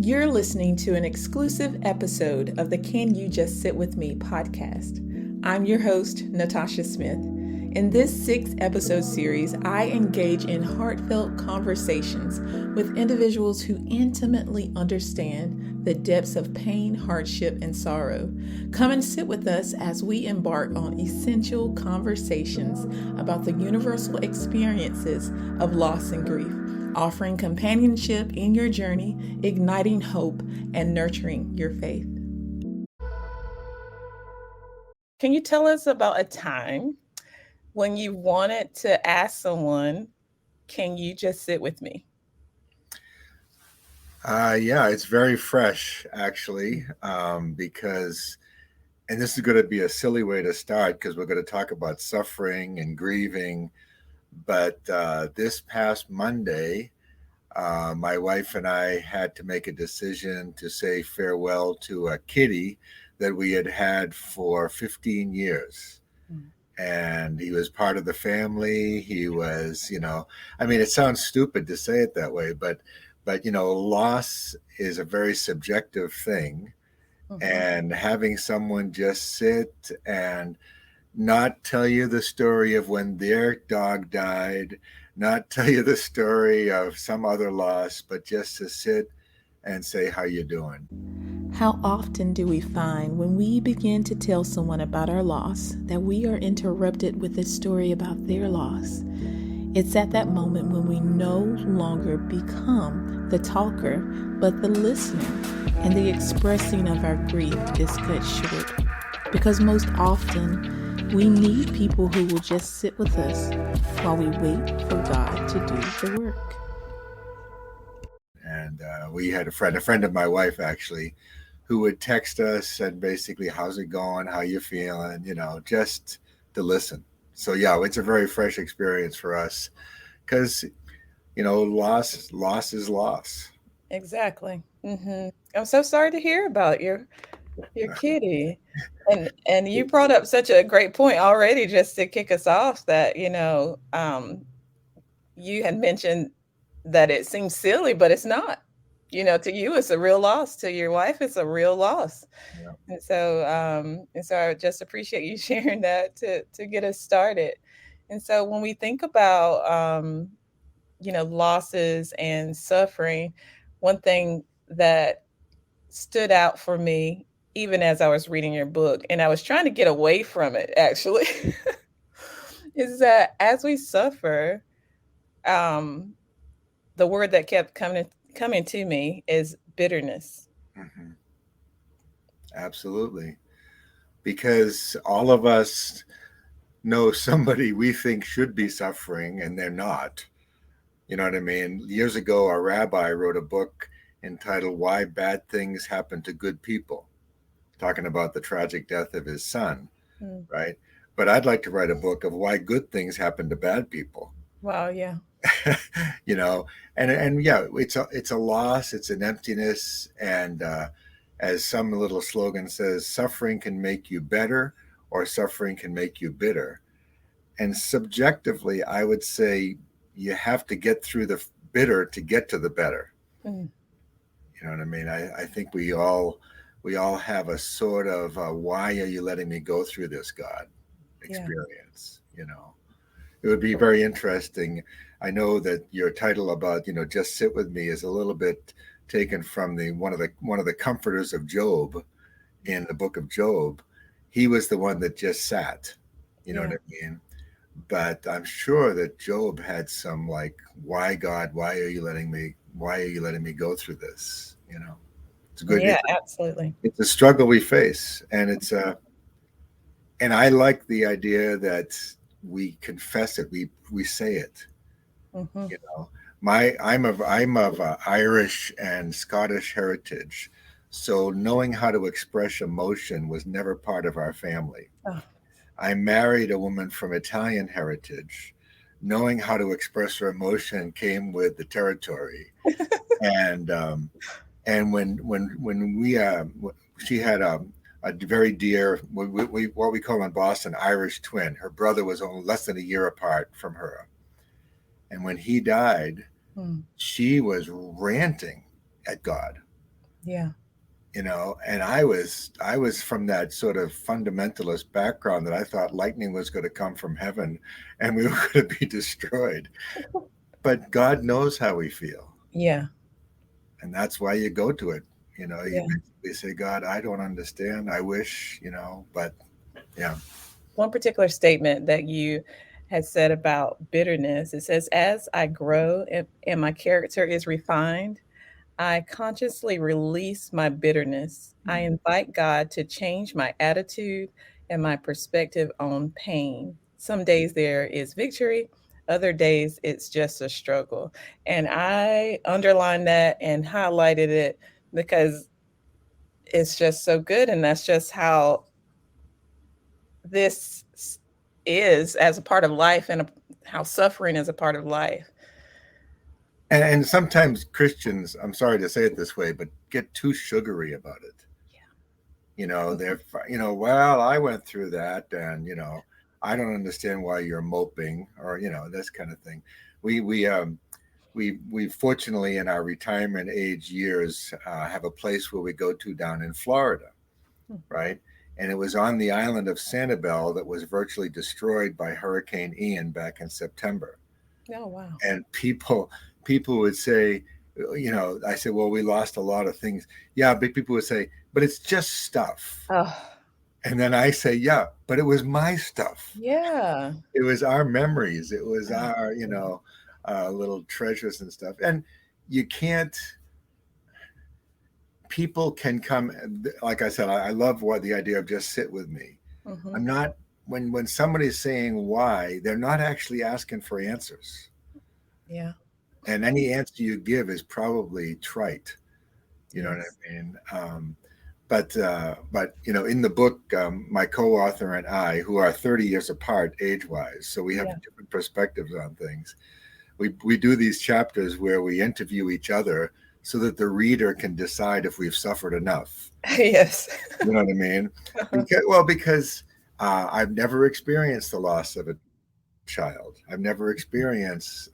You're listening to an exclusive episode of the Can You Just Sit With Me podcast. I'm your host, Natasha Smith. In this 6-episode series, I engage in heartfelt conversations with individuals who intimately understand the depths of pain, hardship, and sorrow. Come and sit with us as we embark on essential conversations about the universal experiences of loss and grief, offering companionship in your journey, igniting hope, and nurturing your faith. Can you tell us about a time when you wanted to ask someone, can you just sit with me? Yeah, it's very fresh actually, because, and this is going to be a silly way to start because we're going to talk about suffering and grieving. But this past Monday, my wife and I had to make a decision to say farewell to a kitty that we had had for 15 years. And he was part of the family. He was, I mean, it sounds stupid to say it that way, but loss is a very subjective thing. And having someone just sit and not tell you the story of when their dog died, not tell you the story of some other loss, but just to sit and say, how you doing? How often do we find when we begin to tell someone about our loss that we are interrupted with a story about their loss? It's at that moment when we no longer become the talker, but the listener, and the expressing of our grief is cut short. Because most often, we need people who will just sit with us while we wait for God to do the work. And we had a friend of my wife actually, who would text us and basically, how's it going? How you feeling? Just to listen. So yeah, it's a very fresh experience for us because, loss is loss. Exactly. I'm so sorry to hear about your kitty. And you brought up such a great point already just to kick us off that, you had mentioned that it seems silly, but it's not. To you it's a real loss. To your wife it's a real loss. Yeah. And so I would just appreciate you sharing that to get us started. And so when we think about losses and suffering, one thing that stood out for me, even as I was reading your book, and I was trying to get away from it actually, is that as we suffer, um, the word that kept coming to me is bitterness. Hmm. Absolutely. Because all of us know somebody we think should be suffering and they're not. You know what I mean? Years ago, a rabbi wrote a book entitled Why Bad Things Happen to Good People, talking about the tragic death of his son, Mm. right? But I'd like to write a book of why good things happen to bad people. Wow, yeah. you know, and yeah, it's a loss, it's an emptiness, and as some little slogan says, suffering can make you better, or suffering can make you bitter. And subjectively, I would say you have to get through the bitter to get to the better. Mm. You know what I mean? I think we all have a sort of why are you letting me go through this, God, Yeah. experience. It would be very interesting. I know that your title about just sit with me is a little bit taken from the one of the comforters of Job in the book of Job. He was the one that just sat. You know what Yeah. I mean? But I'm sure that Job had some like, why God, why are you letting me go through this? It's good. Yeah, absolutely. It's a struggle we face, and and I like the idea that we confess it, we say it. Hmm. You know, I'm of Irish and Scottish heritage, so knowing how to express emotion was never part of our family. Oh, I married a woman from Italian heritage. Knowing how to express her emotion came with the territory, and when she had a very dear what we call in Boston Irish twin. Her brother was only less than a year apart from her, and when he died, mm. she was ranting at God. Yeah. And I was from that sort of fundamentalist background that I thought lightning was going to come from heaven and we were going to be destroyed. But God knows how we feel. Yeah. And that's why you go to it. You Yeah. basically say, God, I don't understand. I wish, but yeah. One particular statement that you had said about bitterness, it says, as I grow and my character is refined, I consciously release my bitterness. I invite God to change my attitude and my perspective on pain. Some days there is victory, other days it's just a struggle. And I underlined that and highlighted it because it's just so good. And that's just how this is as a part of life and how suffering is a part of life. And sometimes Christians, I'm sorry to say it this way, but get too sugary about it. They're, well, I went through that, and I don't understand why you're moping, or this kind of thing. We fortunately in our retirement age years have a place where we go to down in Florida, right? And it was on the island of Sanibel that was virtually destroyed by Hurricane Ian back in September. Oh, wow. And people would say, I said, well, we lost a lot of things. Yeah, but people would say, but it's just stuff. Oh, And then I say, yeah, but it was my stuff. yeah. It was our memories. It was Oh, our, little treasures and stuff. And you can't, people can come, like I said, I love what the idea of just sit with me. mhm. I'm not, when somebody's saying why, they're not actually asking for answers. Yeah. And any answer you give is probably trite. You know what Yes. I mean? But in the book, my co-author and I, who are 30 years apart age-wise, so we have Yeah. different perspectives on things. We do these chapters where we interview each other so that the reader can decide if we've suffered enough. Yes. You know what I mean? Because I've never experienced the loss of a child. I've never experienced,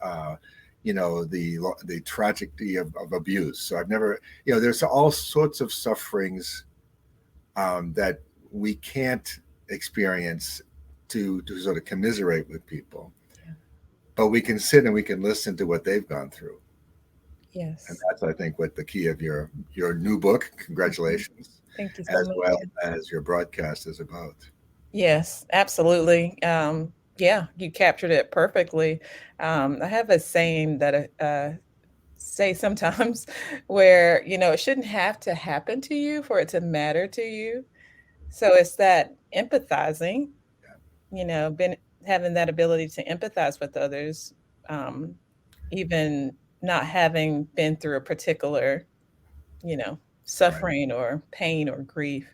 the tragedy of abuse. So I've never, there's all sorts of sufferings that we can't experience to sort of commiserate with people, Yeah. but we can sit and we can listen to what they've gone through. And Yes. that's, I think, what the key of your new book, Mhm. congratulations, Thank you so as much. well as your broadcast is about. Yes, absolutely. Yeah, you captured it perfectly. I have a saying that say sometimes where, it shouldn't have to happen to you for it to matter to you. So it's that empathizing, been having that ability to empathize with others, um, even not having been through a particular, you know, Right. suffering or pain or grief.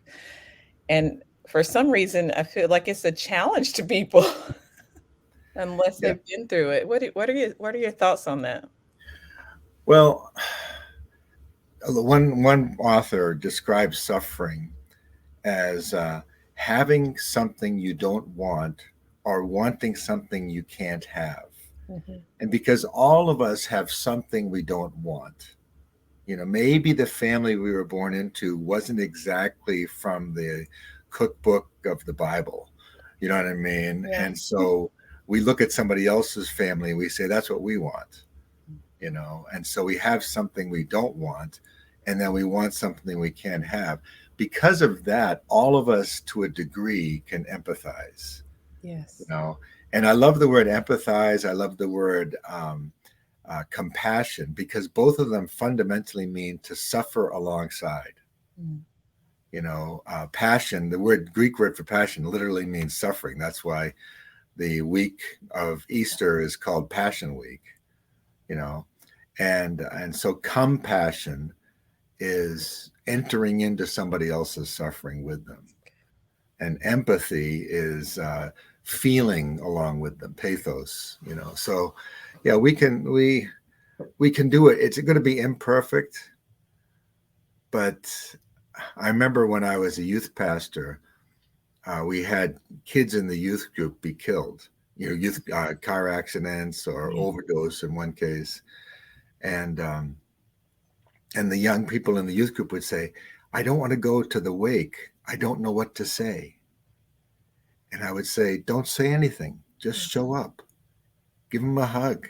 And for some reason, I feel like it's a challenge to people unless Yeah. they've been through it. What are your thoughts on that? Well, one author describes suffering as having something you don't want or wanting something you can't have. Mhm. And because all of us have something we don't want, maybe the family we were born into wasn't exactly from the cookbook of the Bible. You know what I mean? Yeah. And so we look at somebody else's family and we say, that's what we want, and so we have something we don't want, and then we want something we can't have. Because of that, all of us to a degree can empathize, you Yes. know. And I love the word empathize. I love the word compassion, because both of them fundamentally mean to suffer alongside. Mm. Passion, the Greek word for passion literally means suffering. That's why the week of Easter is called Passion Week, you know. And so compassion is entering into somebody else's suffering with them. And empathy is feeling along with them, pathos. So yeah, we can do it. It's going to be imperfect, but I remember when I was a youth pastor, we had kids in the youth group be killed, youth car accidents or Yeah. overdose in one case. And And the young people in the youth group would say, I don't want to go to the wake. I don't know what to say. And I would say, don't say anything. Just show up. Give them a hug.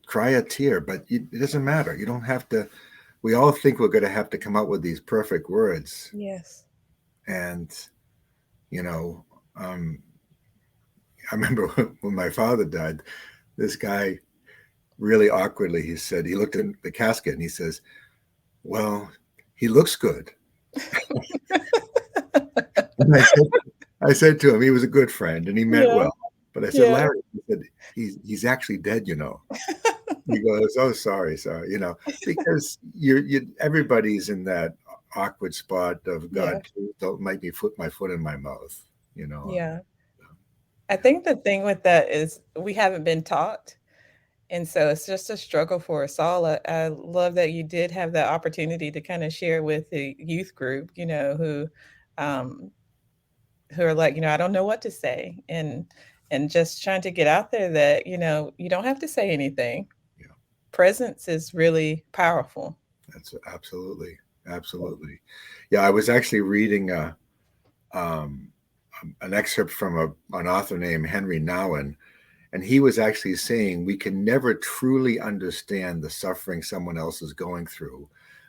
Cry a tear. But it doesn't matter. You don't have to. We all think we're going to have to come up with these perfect words. Yes. And, I remember when my father died, this guy really awkwardly, he looked at the casket and he says, well, he looks good. And I said to him, he was a good friend and he meant well. But I said, Larry, he said, he's actually dead, He goes, oh, sorry, because everybody's in that awkward spot of God, don't make me put my foot in my mouth, Yeah. I think the thing with that is we haven't been taught. And so it's just a struggle for us all. I love that you did have that opportunity to kind of share with the youth group, who are like, I don't know what to say. And just trying to get out there that, you don't have to say anything. Yeah. Presence is really powerful. That's absolutely. Yeah, I was actually reading an excerpt from an author named Henry Nouwen, and he was actually saying we can never truly understand the suffering someone else is going through,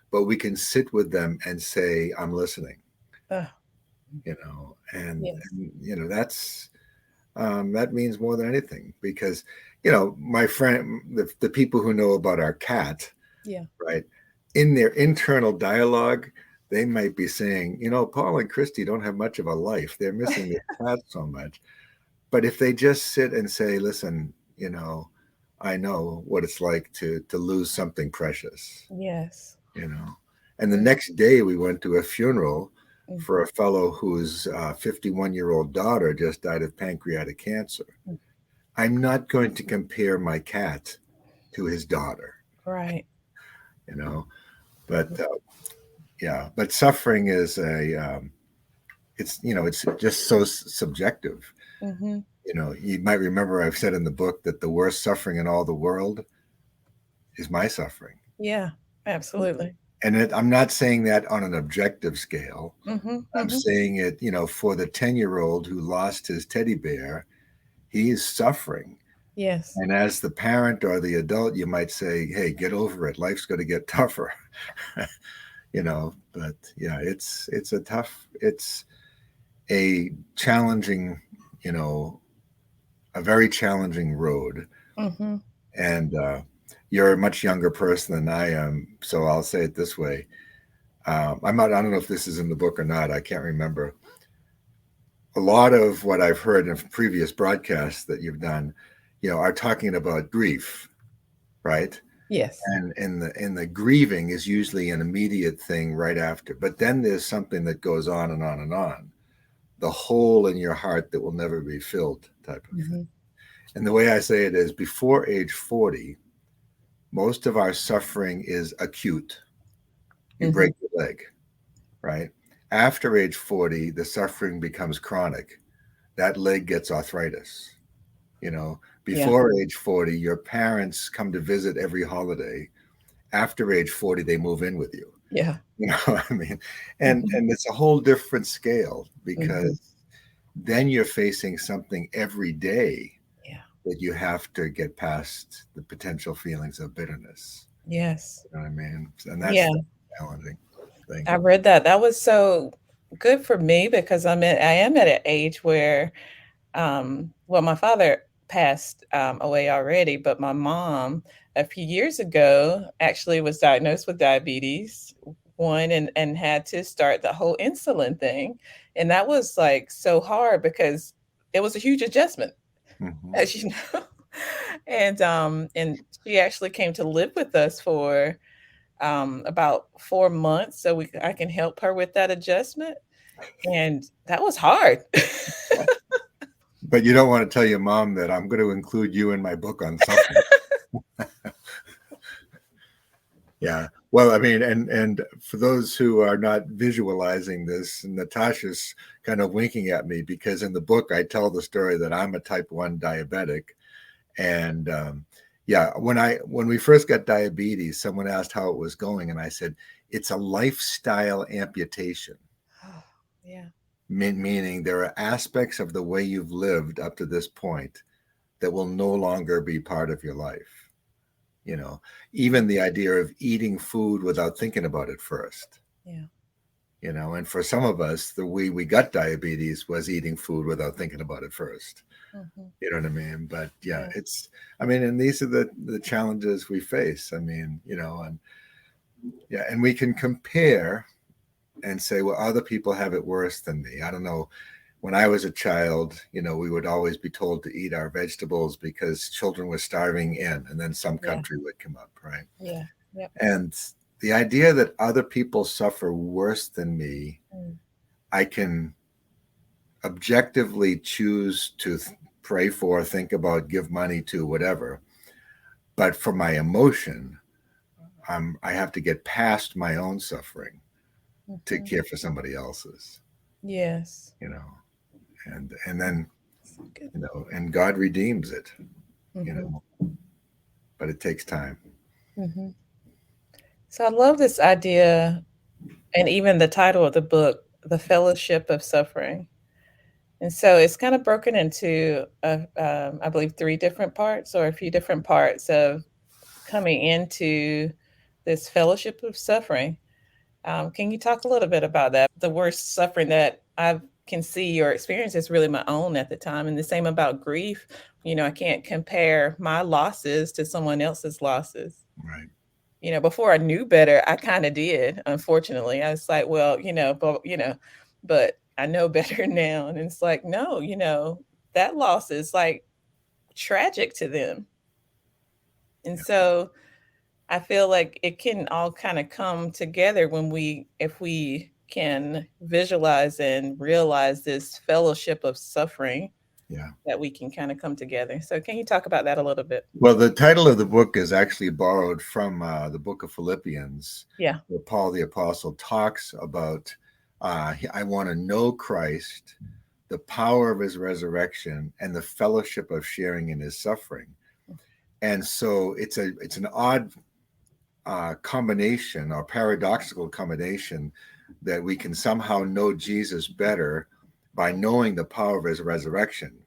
but we can sit with them and say, I'm listening. And that's that means more than anything, because my friend, the people who know about our cat, right, in their internal dialogue, they might be saying, Paul and Christy don't have much of a life. They're missing their cat so much. But if they just sit and say, listen, I know what it's like to lose something precious. Yes. And the next day we went to a funeral for a fellow whose 51-year-old daughter just died of pancreatic cancer. I'm not going to compare my cat to his daughter. Right. But but suffering is it's just so subjective. Mm-hmm. You might remember I've said in the book that the worst suffering in all the world is my suffering. Yeah, absolutely. And I'm not saying that on an objective scale. I'm saying it, for the 10-year-old who lost his teddy bear, he is suffering. Yes. And as the parent or the adult, you might say, hey, get over it. Life's going to get tougher. But yeah, it's a challenging, a very challenging road. And you're a much younger person than I am, so I'll say it this way. I don't know if this is in the book or not. I can't remember. A lot of what I've heard in previous broadcasts that you've done, are talking about grief, right? Yes. And in the grieving is usually an immediate thing right after. But then there's something that goes on and on and on. The hole in your heart that will never be filled type of thing. And the way I say it is, before age 40, most of our suffering is acute. You break your leg, right? After age 40, the suffering becomes chronic. That leg gets arthritis. Before age 40, your parents come to visit every holiday. After age 40, they move in with you. Yeah. And it's a whole different scale, because then you're facing something every day that you have to get past the potential feelings of bitterness. Yes. You know what I mean? And that's the challenging thing. I read that. That was so good for me, because I am at an age where, my father passed away already, but my mom a few years ago actually was diagnosed with diabetes 1 and had to start the whole insulin thing. And that was like so hard, because it was a huge adjustment, as you know. And she actually came to live with us for about 4 months, so I can help her with that adjustment. And that was hard. But you don't want to tell your mom that I'm going to include you in my book on something. Yeah. Well, and for those who are not visualizing this, Natasha's kind of winking at me, because in the book I tell the story that I'm a type 1 diabetic. And, Yeah, when we first got diabetes, someone asked how it was going, and I said it's a lifestyle amputation. Oh, yeah. Meaning there are aspects of the way you've lived up to this point that will no longer be part of your life. You know, even the idea of eating food without thinking about it first. Yeah. And for some of us, the way we got diabetes was eating food without thinking about it first. Hmm. You know what I mean? But yeah, Yeah. and these are the challenges we face. And yeah, and we can compare and say, well, other people have it worse than me. I don't know. When I was a child, we would always be told to eat our vegetables because children were starving and then some Yeah. country would come up, right? Yeah. Yep. And the idea that other people suffer worse than me, Mm. I can objectively choose to pray for, think about, give money to, whatever. But for my emotion, I have to get past my own suffering to Mhm. care for somebody else's, Yes. you know, and then, So good. and God redeems it, you Hmm. know, but it takes time. Hmm. So I love this idea, and even the title of the book, "The Fellowship of Suffering." And so it's kind of broken into, I believe, three different parts or a few different parts of coming into this fellowship of suffering. Can you talk a little bit about that? The worst suffering that I can see or experience is really my own at the time. And the same about grief. I can't compare my losses to someone else's losses. Right. Before I knew better, I kind of did. Unfortunately, I was like, well, but I know better now. And it's like, no, that loss is like tragic to them. And Yeah. so I feel like it can all kind of come together if we can visualize and realize this fellowship of suffering Yeah. that we can kind of come together. So, can you talk about that a little bit? Well, the title of the book is actually borrowed from the book of Philippians, Yeah. where Paul the Apostle talks about, I want to know Christ, the power of his resurrection, and the fellowship of sharing in his suffering. And so it's an odd combination or paradoxical combination that we can somehow know Jesus better by knowing the power of his resurrection,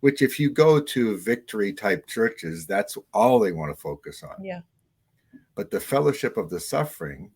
which if you go to victory type churches, that's all they want to focus on. Yeah. But the fellowship of the suffering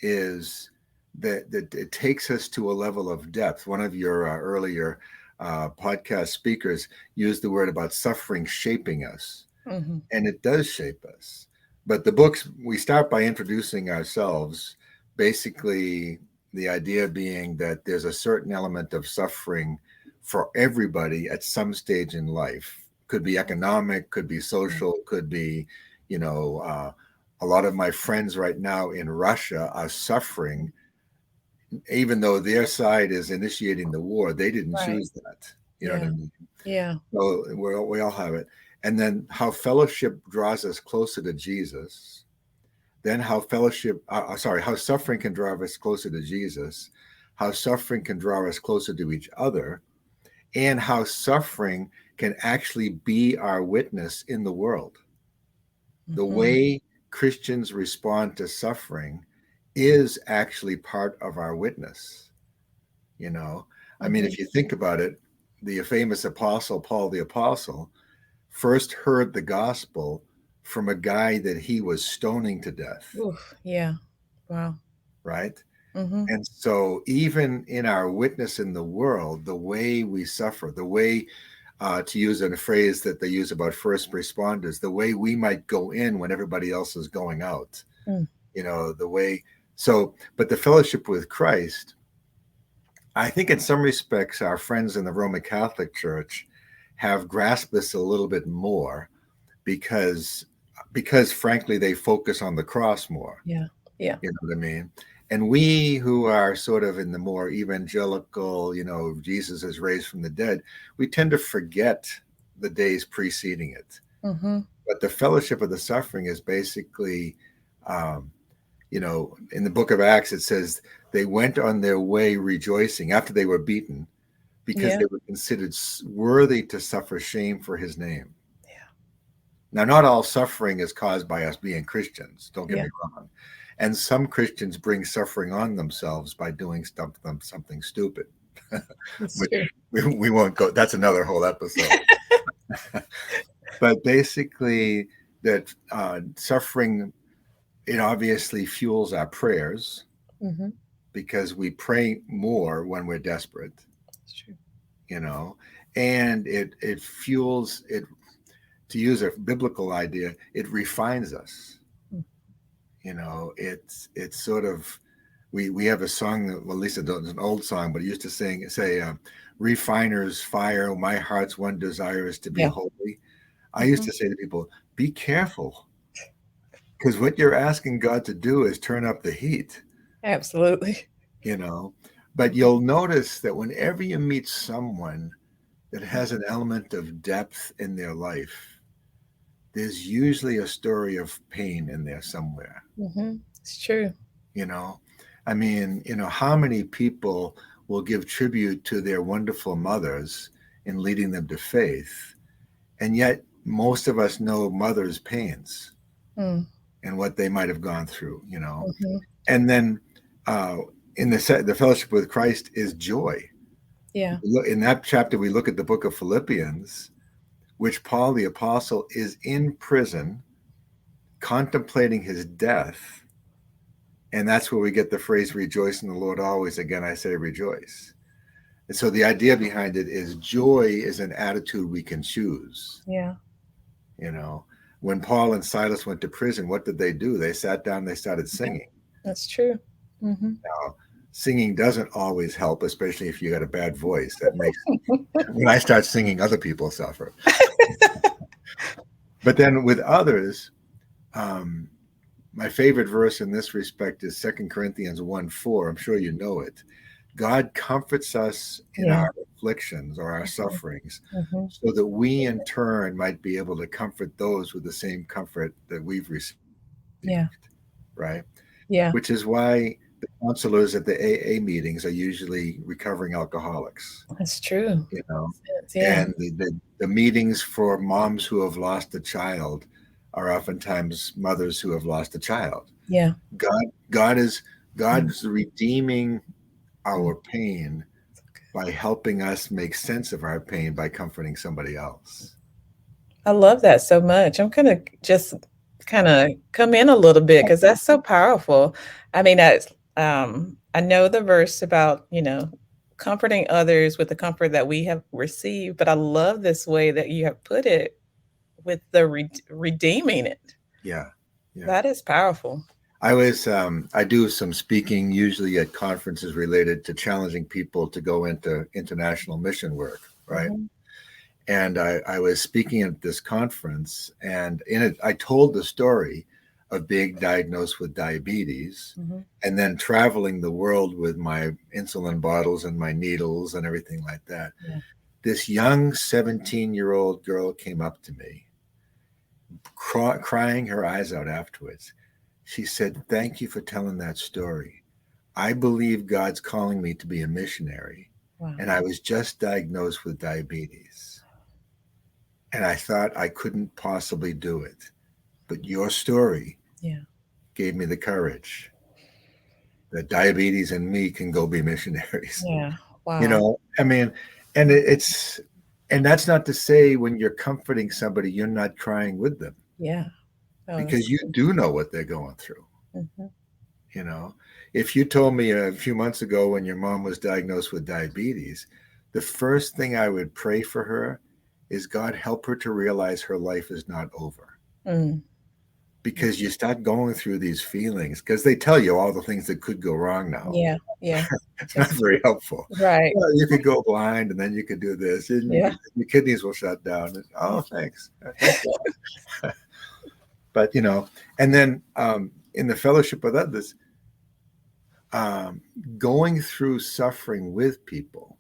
is that it takes us to a level of depth. One of your earlier podcast speakers used the word about suffering shaping us, Hmm. and it does shape us. But the books, we start by introducing ourselves, basically the idea being that there's a certain element of suffering for everybody at some stage in life. Could be economic, could be social, could be, you know, a lot of my friends right now in Russia are suffering, even though their side is initiating the war. They didn't Right. choose that. You know what I Yeah. mean? Yeah. So we all have it. And then how fellowship draws us closer to Jesus. Then how suffering can draw us closer to Jesus, how suffering can draw us closer to each other, and how suffering can actually be our witness in the world. The Hmm. way Christians respond to suffering is actually part of our witness. You know, I mean, Hmm. if you think about it, the famous apostle, Paul the Apostle, first heard the gospel from a guy that he was stoning to death, Oof. Yeah. Wow. right? Hmm. And so, even in our witness in the world, the way we suffer, the way, to use a phrase that they use about first responders, the way we might go in when everybody else is going out, Mm. the way. So, but the fellowship with Christ, I think in some respects, our friends in the Roman Catholic Church have grasped this a little bit more because frankly they focus on the cross more. Yeah. Yeah. You know what I mean? And we who are sort of in the more evangelical, Jesus is raised from the dead, we tend to forget the days preceding it. Hmm. But the fellowship of the suffering is basically, um, in the book of Acts, it says they went on their way rejoicing after they were beaten because Yeah. they were considered worthy to suffer shame for his name. Yeah. Now, not all suffering is caused by us being Christians, don't get Yeah. me wrong. And some Christians bring suffering on themselves by doing something stupid, That's which true. we won't go. That's another whole episode. But basically, that suffering, it obviously fuels our prayers Mm-hmm. because we pray more when we're desperate, That's true. and it fuels it. To use a biblical idea, it refines us. Mm. It's sort of, we have a song that, well, at least it's an old song, but it used to say, refiner's fire, my heart's one desire is to be Yeah. holy. I used Mm-hmm. to say to people, be careful, because what you're asking God to do is turn up the heat, Absolutely. but you'll notice that whenever you meet someone that has an element of depth in their life, there's usually a story of pain in there somewhere. Mm-hmm. It's true. I mean, how many people will give tribute to their wonderful mothers in leading them to faith, and yet most of us know mothers' pains Mm. and what they might have gone through. Mm-hmm. And then uh, in the fellowship with Christ is joy. Yeah. In that chapter, we look at the book of Philippians, which Paul the apostle is in prison contemplating his death. And that's where we get the phrase, rejoice in the Lord always. Again, I say rejoice. And so the idea behind it is joy is an attitude we can choose. Yeah. When Paul and Silas went to prison, what did they do? They sat down, they started singing. That's true. Mm-hmm. Now, singing doesn't always help, especially if you got a bad voice. That makes, when I start singing, other people suffer. But then with others, my favorite verse in this respect is 2 Corinthians 1:4. I'm sure you know it. God comforts us in Yeah. our afflictions or our sufferings, Mm-hmm. so that we in turn might be able to comfort those with the same comfort that we've received. Yeah. Right? Yeah. Which is why the counselors at the AA meetings are usually recovering alcoholics. That's true. Yeah. And the meetings for moms who have lost a child are oftentimes mothers who have lost a child. Yeah. God's redeeming our pain by helping us make sense of our pain by comforting somebody else. I love that so much. I'm gonna just kind of come in a little bit because that's so powerful. I mean, I know the verse about, comforting others with the comfort that we have received, but I love this way that you have put it with the redeeming it. Yeah. That is powerful. I do some speaking, usually at conferences related to challenging people to go into international mission work, right? Mm-hmm. And I was speaking at this conference, and in it, I told the story of being diagnosed with diabetes, Mm-hmm. and then traveling the world with my insulin bottles and my needles and everything like that. Yeah. This young 17-year-old girl came up to me, crying her eyes out afterwards. She said, "Thank you for telling that story. I believe God's calling me to be a missionary. Wow. And I was just diagnosed with diabetes. And I thought I couldn't possibly do it. But your story gave me the courage that diabetes and me can go be missionaries." Yeah. Wow. I mean, and and that's not to say when you're comforting somebody, you're not crying with them. Yeah. Oh, because you do know what they're going through. Mm-hmm. If you told me a few months ago when your mom was diagnosed with diabetes, the first thing I would pray for her is, God, help her to realize her life is not over. Mm. Because you start going through these feelings, because they tell you all the things that could go wrong now. Yeah. Yeah. It's not very helpful. Right. Well, you could go blind, and then you could do this, and your kidneys will shut down. And, oh, thanks. But, and then in the fellowship with others, going through suffering with people,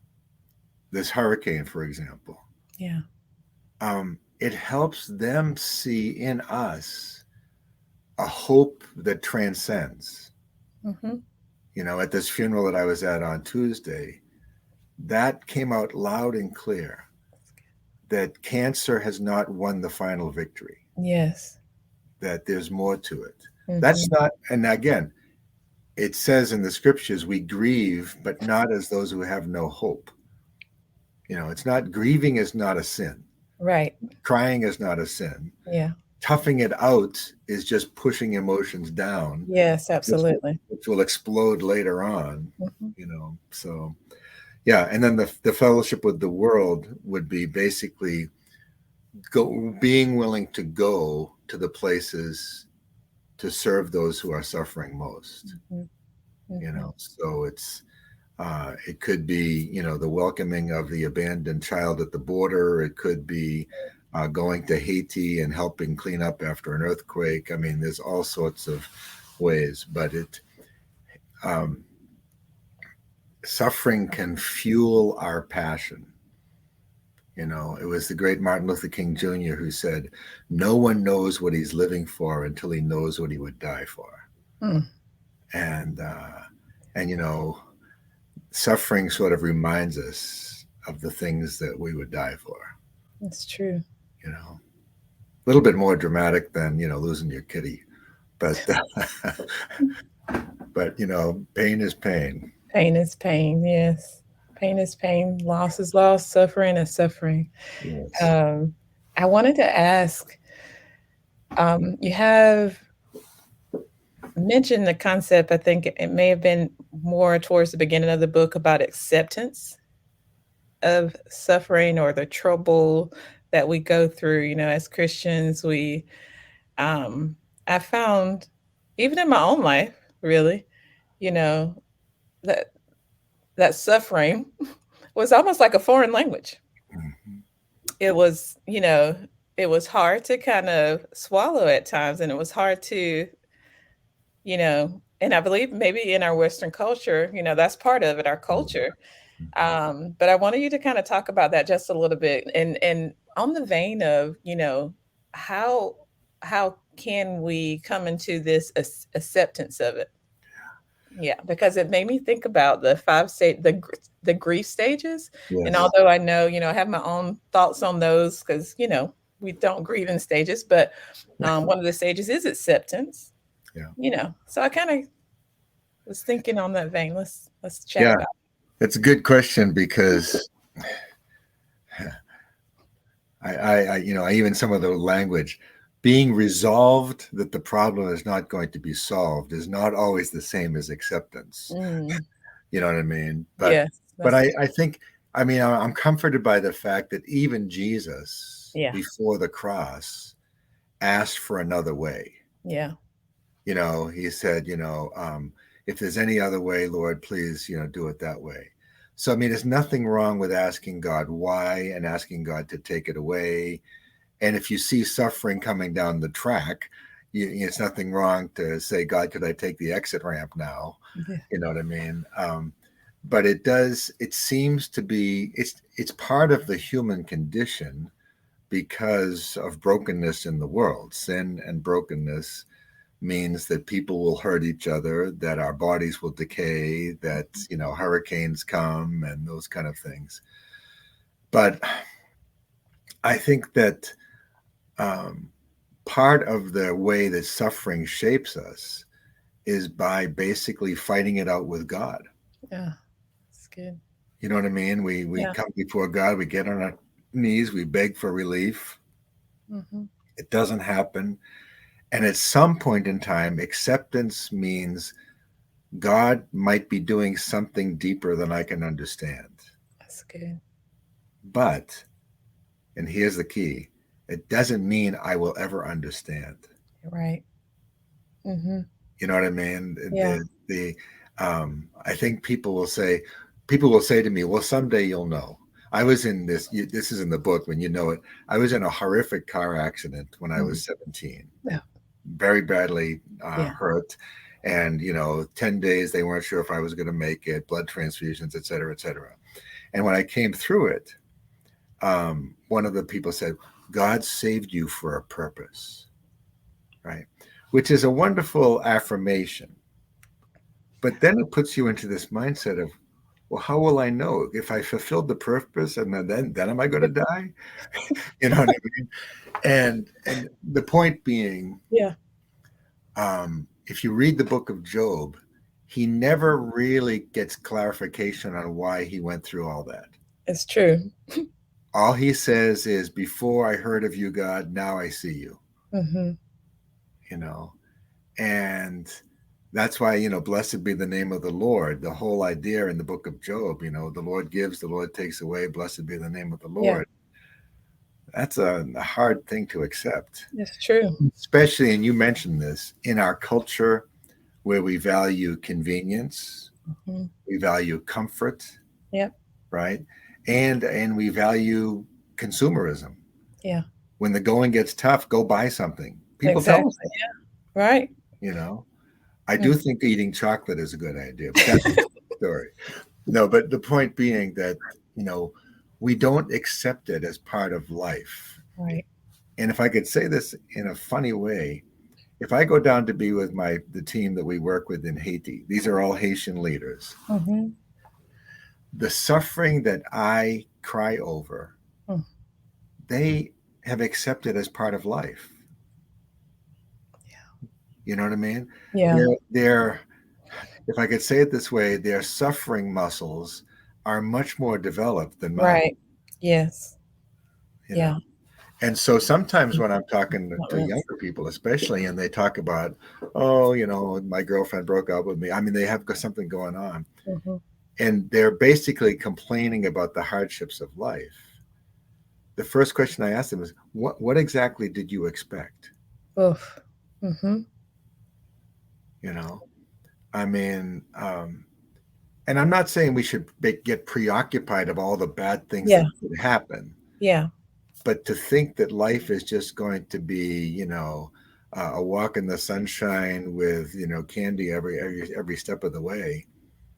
this hurricane, for example, it helps them see in us a hope that transcends. Mm-hmm. At this funeral that I was at on Tuesday, that came out loud and clear, that cancer has not won the final victory. Yes. that there's more to it. That's Mm-hmm. not, and again, it says in the scriptures, we grieve, but not as those who have no hope. It's not, grieving is not a sin. Right. Crying is not a sin. Yeah. Toughing it out is just pushing emotions down, Yes, which will, absolutely. which will explode later on, Mm-hmm. So yeah. And then the fellowship with the world would be basically being willing to go to the places to serve those who are suffering most. Mm-hmm. Mm-hmm. So it could be, the welcoming of the abandoned child at the border. It could be going to Haiti and helping clean up after an earthquake. I mean, there's all sorts of ways, but um, suffering can fuel our passion. It was the great Martin Luther King Jr. who said, "No one knows what he's living for until he knows what he would die for." Mm. And suffering sort of reminds us of the things that we would die for. That's true. A little bit more dramatic than losing your kitty, but but pain is pain. Pain is pain. Yes. Pain is pain. Loss is loss. Suffering is suffering. Yes. Um, I wanted to ask, you have mentioned the concept, I think it may have been more towards the beginning of the book, about acceptance of suffering or the trouble that we go through. As Christians, I found, even in my own life, really, you know, that that suffering was almost like a foreign language. Mhm. It was, it was hard to kind of swallow at times, and it was hard to, and I believe maybe in our Western culture, that's part of it, our culture. But I wanted you to kind of talk about that just a little bit, and on the vein of, how how can we come into this acceptance of it? Yeah, because it made me think about the five state the grief stages. And Yes. although I know, I have my own thoughts on those, because we don't grieve in stages, but one of the stages is acceptance. Yeah. So I kind of was thinking on that vein. Let's chat Yeah. about It's a good question because I even some of the language being resolved that the problem is not going to be solved is not always the same as acceptance. it. Mm, You know what I mean? But yes, but that's I, good. I think I'm comforted by the fact that even Jesus Yeah, before the cross asked for another way. yeah, He said, if there's any other way, Lord, please, do it that way. So, I mean, there's nothing wrong with asking God why and asking God to take it away. And if you see suffering coming down the track, it's nothing wrong to say, God, could I take the exit ramp now? yeah, You know what I mean? But it seems to be, it's part of the human condition because of brokenness in the world. Sin and brokenness means that people will hurt each other, that our bodies will decay, that hurricanes come and those kind of things. But I think that um, part of the way that suffering shapes us is by basically fighting it out with God. yeah. That's good. You know what I mean? We Yeah. come before God, we get on our knees, we beg for relief. Hmm. It doesn't happen. And at some point in time, acceptance means God might be doing something deeper than I can understand. That's good. But, and here's the key, it doesn't mean I will ever understand. You're right. Hmm. You know what I mean? Yeah. I think people will say to me, well, someday you'll know. I was in this is in the book when you know it. I was in a horrific car accident when I Mm. was 17, Yeah. very badly Yeah. hurt. And, 10 days, they weren't sure if I was going to make it, blood transfusions, et cetera, et cetera. And when I came through it, one of the people said, God saved you for a purpose, right? Which is a wonderful affirmation. But then it puts you into this mindset of, well, how will I know if I fulfilled the purpose, and then am I going to die? You know what I mean? And the point being, Yeah, if you read the book of Job, he never really gets clarification on why he went through all that. it's true. All he says is, "Before I heard of you, God, now I see you." Mm-hmm. You know, and that's why, blessed be the name of the Lord. The whole idea in the book of Job, the Lord gives, the Lord takes away. Blessed be the name of the Yeah, Lord. That's a hard thing to accept, it's true. especially, and you mentioned this, in our culture where we value convenience, Mm-hmm. we value comfort, Yep. right? And we value consumerism. Yeah, When the going gets tough, go buy something. People tell us exactly. Yeah. Right. that, I Mm. do think eating chocolate is a good idea, but that's a story. No, but the point being that, we don't accept it as part of life. Right. And if I could say this in a funny way, if I go down to be with the team that we work with in Haiti, these are all Haitian leaders. Mm-hmm. The suffering that I cry over, Mm. they have accepted as part of life. You know what I mean? Yeah. They're if I could say it this way, their suffering muscles are much more developed than mine. Right. Yes. You know, Yeah. and so sometimes when I'm talking to Commitments. younger people, especially, and they talk about, oh, my girlfriend broke up with me. I mean, they have something going on, Mm-hmm. and they're basically complaining about the hardships of life. The first question I ask them is, what exactly did you expect? Oof. Mm-hmm. You know, I mean, and I'm not saying we should get preoccupied of all the bad things Yeah. that could happen, Yeah. but to think that life is just going to be, a walk in the sunshine with, candy every step of the way,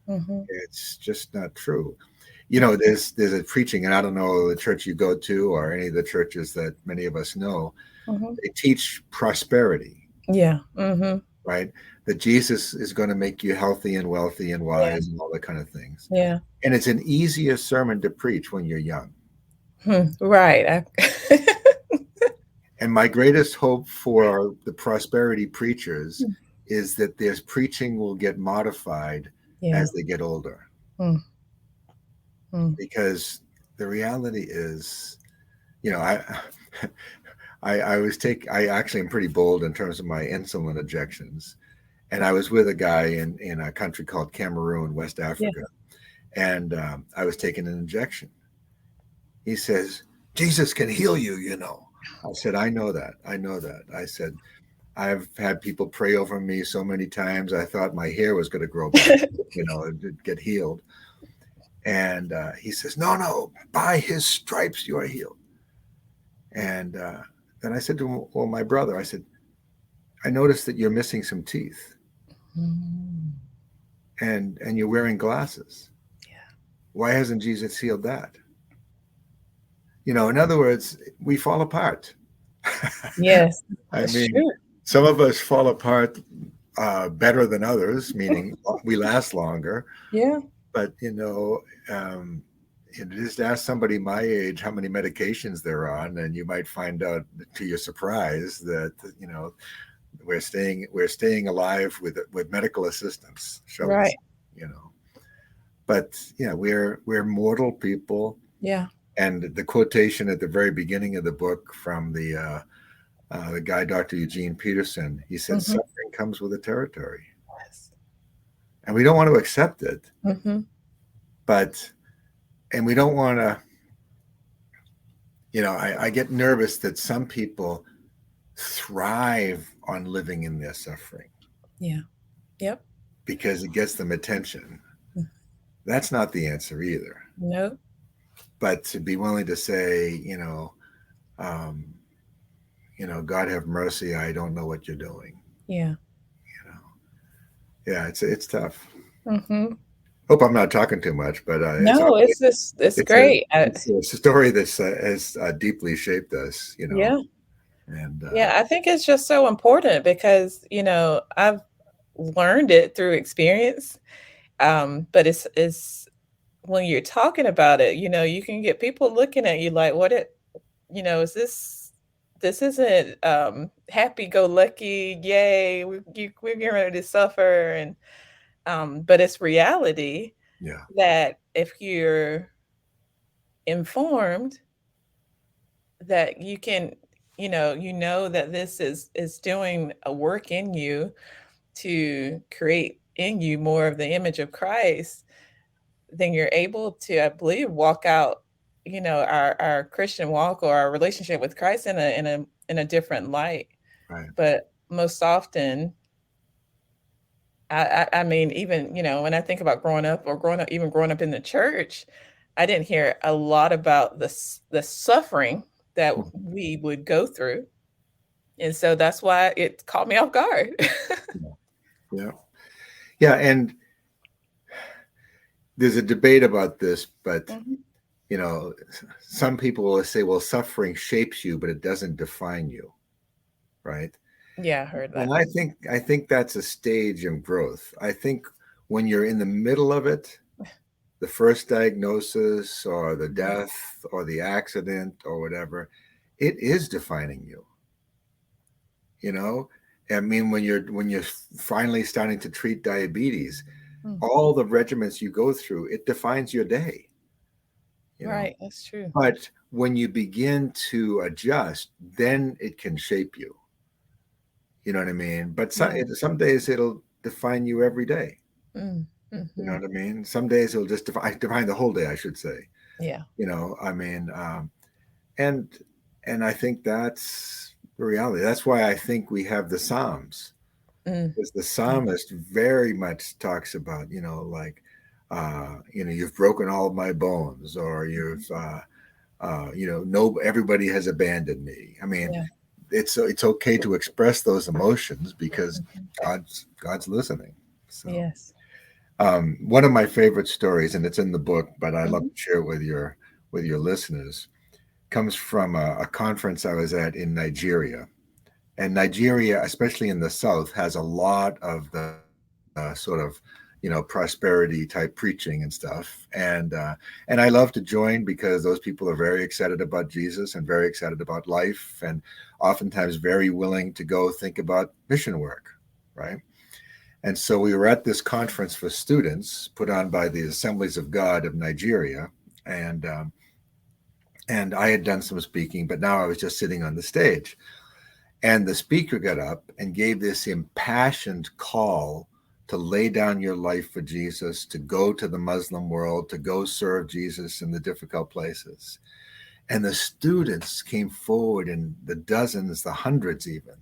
Mm-hmm. it's just not true. There's a preaching, and I don't know the church you go to or any of the churches that many of us know. Mm-hmm. They teach prosperity, Yeah. Mm-hmm. right? That Jesus is going to make you healthy and wealthy and Yeah. wise and all that kind of things. Yeah. And it's an easier sermon to preach when you're young. Right. And my greatest hope for the prosperity preachers is that their preaching will get modified Yeah. as they get older. Mm. Mm. Because the reality is, I I actually am pretty bold in terms of my insulin injections. And I was with a guy in a country called Cameroon, West Yeah. Africa, and I was taking an injection. He says, Jesus can heal you. I said, I know that. I know that. I said, I've had people pray over me so many times. I thought my hair was going to grow back, it'd get healed. And he says, no, by his stripes you are healed. And then I said to him, well, my brother, I said, I noticed that you're missing some teeth Mm. and you're wearing glasses. Yeah. Why hasn't Jesus healed that? In other words, we fall apart. Yes. I That's mean, true. some of us fall apart better than others, meaning we last longer. Yeah. But just ask somebody my age how many medications they're on, and you might find out, to your surprise, that we're staying alive with medical assistance, shall we Right. say, But yeah, we're mortal people. Yeah. And the quotation at the very beginning of the book from the guy, Dr. Eugene Peterson, he said, Mm-hmm. suffering comes with the territory. Yes. And we don't want to accept it, Mm-hmm. and we don't want to, I get nervous that some people thrive on living in their suffering. Yeah. Yep. Because it gets them attention. Mm. That's not the answer either. No. But to be willing to say, um, God have mercy, I don't know what you're doing. Yeah. Yeah, it's tough. Mm-hmm. Hope I'm not talking too much, but No, it's great. it's a story that's has deeply shaped us. Yeah. And Yeah, I think it's just so important because, I've learned it through experience. But it's when you're talking about it, you can get people looking at you like, is this isn't happy go lucky, yay, we're getting ready to suffer. And but it's reality Yeah. that if you're informed, that you can, that this is doing a work in you to create in you more of the image of Christ, then you're able to, I believe, walk out, our Christian walk or our relationship with Christ in a different light. Right. But most often, I mean, even, when I think about growing up in the church, I didn't hear a lot about the suffering that Mhm. we would go through. And so that's why it caught me off guard. Yeah. Yeah. Yeah. And there's a debate about this, but Mhm. some people will say, well, suffering shapes you, but it doesn't define you, right? Yeah, I heard And that. I think that's a stage of growth. I think when you're in the middle of it, the first diagnosis or the Mhm. death or the accident or whatever, it is defining you. You know, I mean, when you're finally starting to treat diabetes, Mm. all the regimens you go through, it defines your day. You know, Right, that's true. but when you begin to adjust, then it can shape you. You know what I mean? But Yeah. some days it'll define you every day. Mm. You know Mhm. what I mean? Some days it'll just define the whole day, I should say. Yeah. I mean, and and I think that's the reality. That's why I think we have the Psalms, Mm. because the Mm. psalmist very much talks about, like, you've broken all of my bones, or Mhm. no, everybody has abandoned me. I mean, Yeah. it's okay to express those emotions because Mhm. God's listening. So, Yes. one of my favorite stories, and it's in the book, but I'd love Mhm. to share it with your listeners, comes from a conference I was at in Nigeria. And Nigeria, especially in the south, has a lot of the sort of prosperity type preaching and stuff. And I love to join because those people are very excited about Jesus and very excited about life, and oftentimes very willing to go think about mission work, right? And so we were at this conference for students put on by the Assemblies of God of Nigeria, and um, and I had done some speaking, but now I was just sitting on the stage. And the speaker got up and gave this impassioned call to lay down your life for Jesus, to go to the Muslim world, to go serve Jesus in the difficult places. And the students came forward in the dozens, the hundreds even,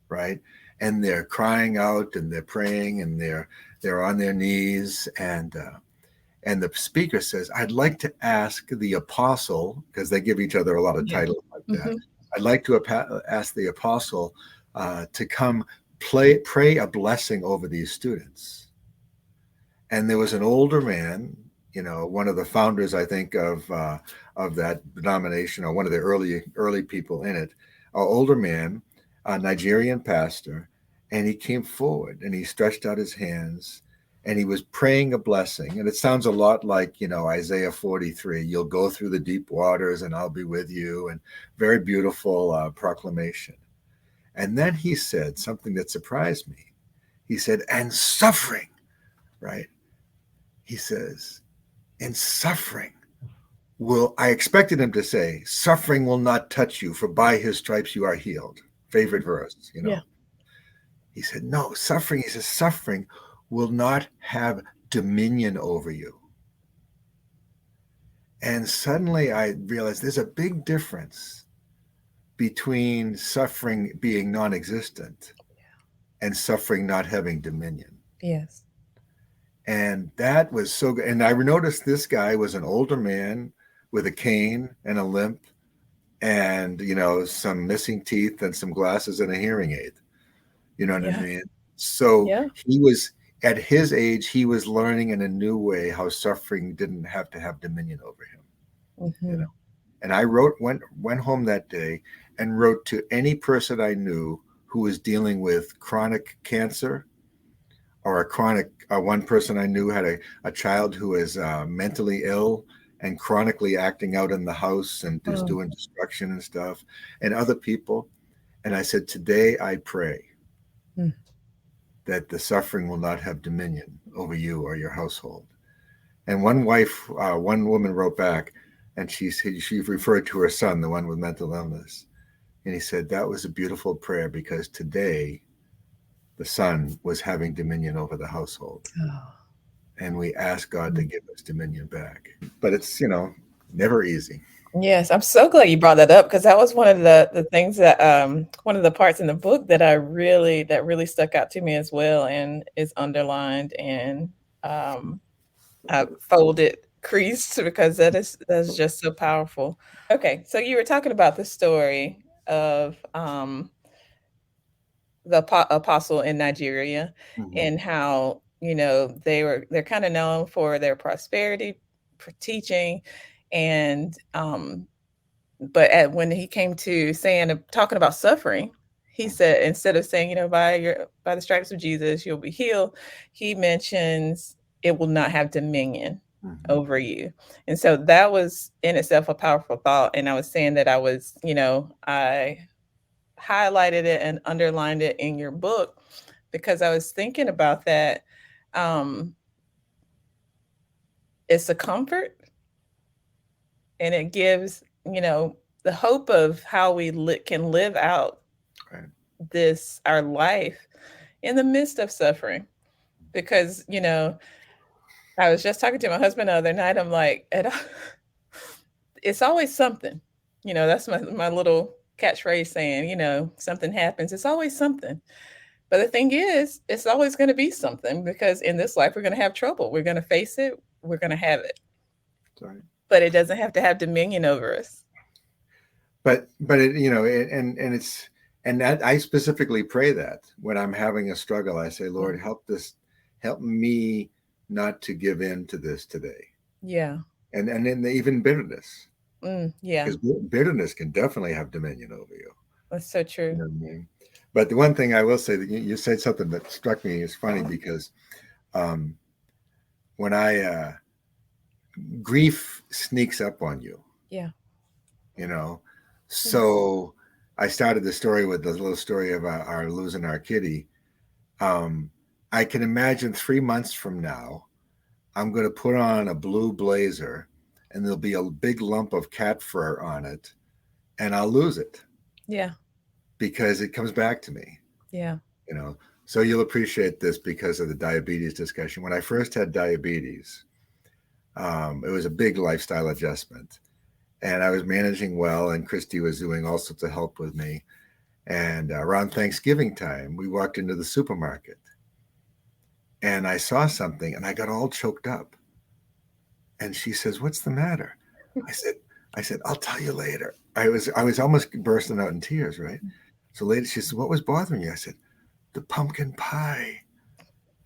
right? And they're crying out and they're praying and they're on their knees. And the speaker says, I'd like to ask the apostle, because they give each other a lot of Yeah. titles like that. Mhm. I'd like to ask the apostle to come pray a blessing over these students. And there was an older man, one of the founders, I think, of that denomination, or one of the early people in it, an older man, a Nigerian pastor, and he came forward and he stretched out his hands and he was praying a blessing. And it sounds a lot like, Isaiah 43, you'll go through the deep waters and I'll be with you, and very beautiful proclamation. And then he said something that surprised me. He said, and suffering, right? He says, in suffering I expected him to say, suffering will not touch you, for by his stripes you are healed. Favorite verse. Yeah. He said, no, suffering, he says, suffering will not have dominion over you. And suddenly I realized there's a big difference between suffering being non existent and suffering not having dominion. Yes. And that was so good. And I noticed this guy was an older man with a cane and a limp and, some missing teeth and some glasses and a hearing aid. You know what I Yeah. mean? So Yeah. he was, at his age, he was learning in a new way how suffering didn't have to have dominion over him. Mhm. And I went home that day and wrote to any person I knew who was dealing with chronic cancer or a chronic. One person I knew had a child who is mentally ill and chronically acting out in the house and just doing destruction and stuff, and other people. And I said, today I pray that the suffering will not have dominion over you or your household. And one woman wrote back, and she referred to her son, the one with mental illness. And he said, that was a beautiful prayer because today the son was having dominion over the household. Oh. And we ask God to give us dominion back. But it's, never easy. Yes, I'm so glad you brought that up, because that was one of the things that one of the parts in the book that really stuck out to me as well, and is underlined and folded, creased, because that's just so powerful. Okay, so you were talking about the story of the apostle in Nigeria, and how they're kind of known for their prosperity, for teaching, and but when he came to talking about suffering, he said, instead of saying, by the stripes of Jesus you'll be healed, he mentions it will not have dominion over you. And so that was in itself a powerful thought. And I was saying that I highlighted it and underlined it in your book, because I was thinking about that. It's a comfort, and it gives, the hope of how we can live out our life in the midst of suffering. Because, I was just talking to my husband the other night. I'm like, it's always something, that's my little catchphrase saying, something happens. It's always something. But the thing is, it's always going to be something, because in this life, we're going to have trouble. We're going to face it. We're going to have it. Sorry. But it doesn't have to have dominion over us. But it, and that I specifically pray that when I'm having a struggle, I say, Lord, help me not to give in to this today. Yeah. And then even bitterness. Yeah. Because bitterness can definitely have dominion over you. That's so true. You know what I mean? But the one thing I will say, that you said something that struck me is funny, because when grief sneaks up on you. Yeah. So I started the story with the little story of our losing our kitty. I can imagine 3 months from now, I'm going to put on a blue blazer, and there'll be a big lump of cat fur on it, and I'll lose it. Yeah. Because it comes back to me. Yeah. So you'll appreciate this because of the diabetes discussion. When I first had diabetes, it was a big lifestyle adjustment, and I was managing well, and Christy was doing all sorts of help with me. And around Thanksgiving time, we walked into the supermarket, and I saw something, and I got all choked up. And she says, "What's the matter?" I said, "I'll tell you later." I was almost bursting out in tears, right? So later she said, "What was bothering you?" I said, "The pumpkin pie."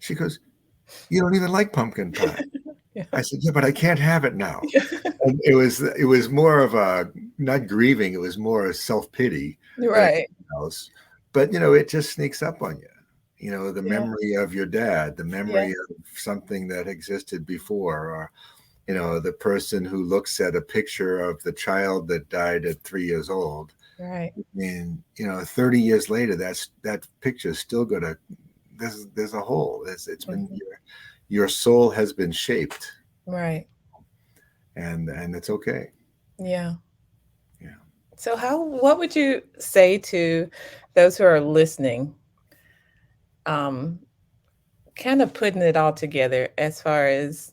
She goes, "You don't even like pumpkin pie." Yeah. I said, "Yeah, but I can't have it now." And it was more of a, not grieving, it was more a self-pity. Right. But it just sneaks up on you. The memory of your dad, the memory of something that existed before, or the person who looks at a picture of the child that died at 3 years old. Right. And 30 years later, that picture is still gonna. There's a hole. It's been your soul has been shaped. Right. And it's okay. Yeah. Yeah. So what would you say to those who are listening, kind of putting it all together as far as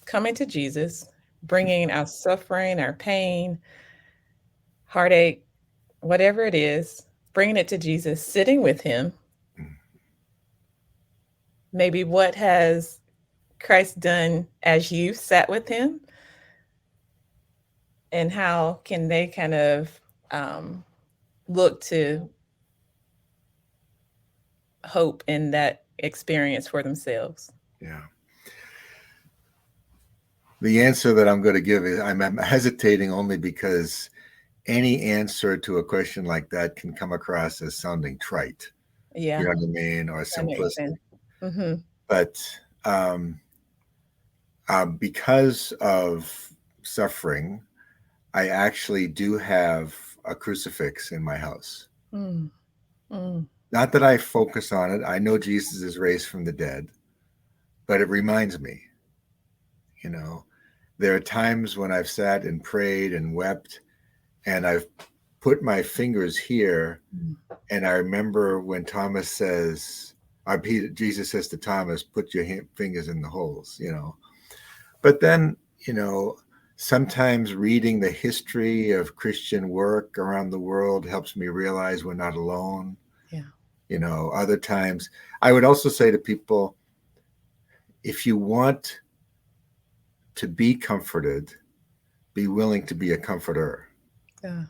coming to Jesus, bringing our suffering, our pain, heartache, whatever it is, bringing it to Jesus, sitting with him? Maybe what has Christ done as you sat with him? And how can they kind of look to hope in that experience for themselves? Yeah. The answer that I'm going to give is, I'm hesitating only because any answer to a question like that can come across as sounding trite. Yeah, You know what I mean? Or that makes simplicity. sense. Mm-hmm. But because of suffering, I actually do have a crucifix in my house. Mm, mm, Not that I focus on it. I know Jesus is raised from the dead, but it reminds me, you know, there are times when I've sat and prayed and wept, and I've put my fingers here, mm. and I remember when Thomas says, Jesus says to Thomas, put your fingers in the holes, you know. But then, you know, sometimes reading the history of Christian work around the world helps me realize we're not alone. Yeah. You know, other times, I would also say to people, if you want to be comforted, be willing to be a comforter. Yeah.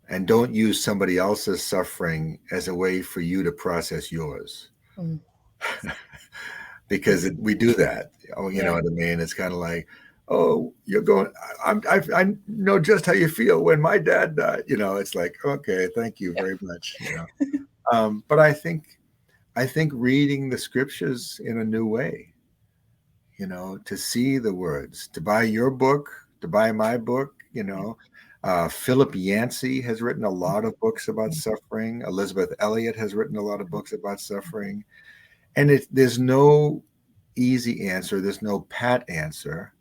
And don't use somebody else's suffering as a way for you to process yours. Mm. Because we do that. Oh, you know Yeah. what I mean? It's kind of like, oh, you're going, I know just how you feel when my dad died. You know, it's like, okay, thank you Yeah. very much. You know, but I think reading the scriptures in a new way, you know, to see the words, to buy your book, to buy my book, you know. Philip Yancey has written a lot of books about suffering. Elizabeth Elliot has written a lot of books about suffering. And there's no easy answer. There's no pat answer.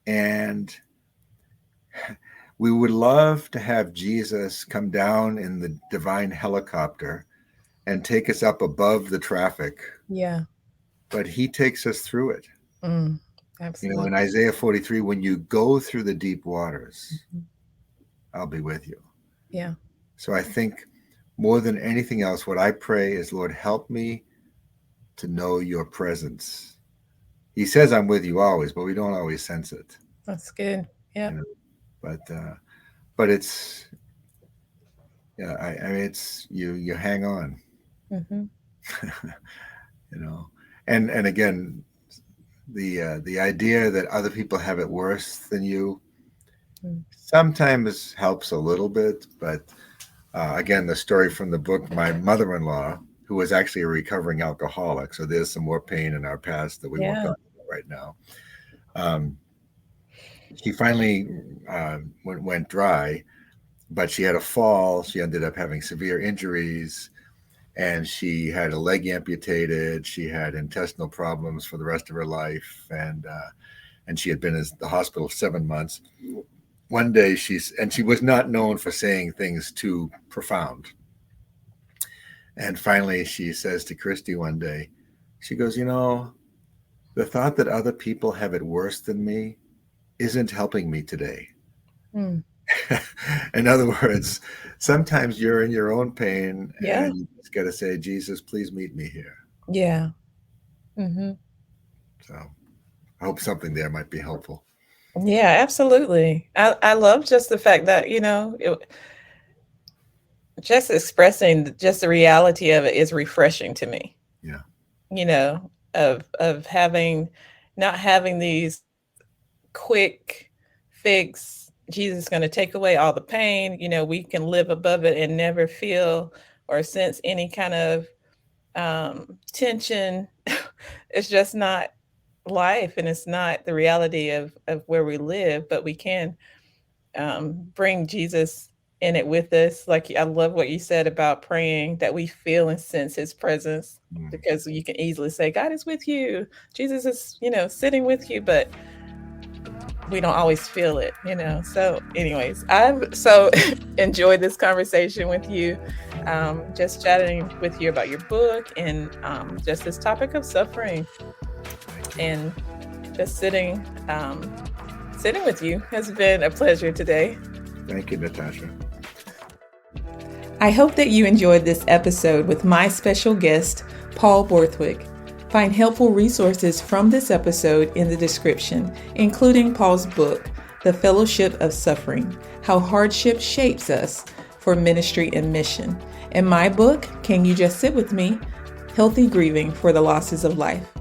And we would love to have Jesus come down in the divine helicopter and take us up above the traffic. Yeah. But he takes us through it. Mm. You know, Absolutely. in Isaiah 43, when you go through the deep waters, Mhm. I'll be with you. Yeah. So I think more than anything else, what I pray is, Lord, help me to know your presence. He says I'm with you always, but we don't always sense it. That's good. Yeah. You know? But it's, yeah, I mean, it's you hang on, Mm-hmm. you know, and again, the idea that other people have it worse than you Mm. sometimes helps a little bit, but again, the story from the book, my mother-in-law, who was actually a recovering alcoholic, so there's some more pain in our past that we won't Yeah. talk about right now. She finally went dry, but she had a fall. She ended up having severe injuries, and she had a leg amputated. She had intestinal problems for the rest of her life, and she had been in the hospital 7 months. One day she was not known for saying things too profound. And finally she says to Christy one day, she goes, you know, the thought that other people have it worse than me isn't helping me today. Mm. In other words, sometimes you're in your own pain Yeah. and you just got to say, Jesus, please meet me here. Yeah. Mm-hmm. So I hope something there might be helpful. Yeah, absolutely. I love just the fact that, you know, just expressing just the reality of it is refreshing to me. Yeah. You know, of having not having these quick fix, Jesus is going to take away all the pain. You know, we can live above it and never feel or sense any kind of tension. It's just not life, and it's not the reality of where we live, but we can bring Jesus in it with us. Like, I love what you said about praying that we feel and sense his presence, because you can easily say, God is with you. Jesus is, you know, sitting with you, but we don't always feel it, you know? So anyways, I've so enjoyed this conversation with you, just chatting with you about your book and just this topic of suffering, and just sitting with you has been a pleasure today. Thank you, Natasha. I hope that you enjoyed this episode with my special guest, Paul Borthwick. Find helpful resources from this episode in the description, including Paul's book, The Fellowship of Suffering: How Hardship Shapes Us for Ministry and Mission, and my book, Can You Just Sit With Me? Healthy Grieving for the Losses of Life.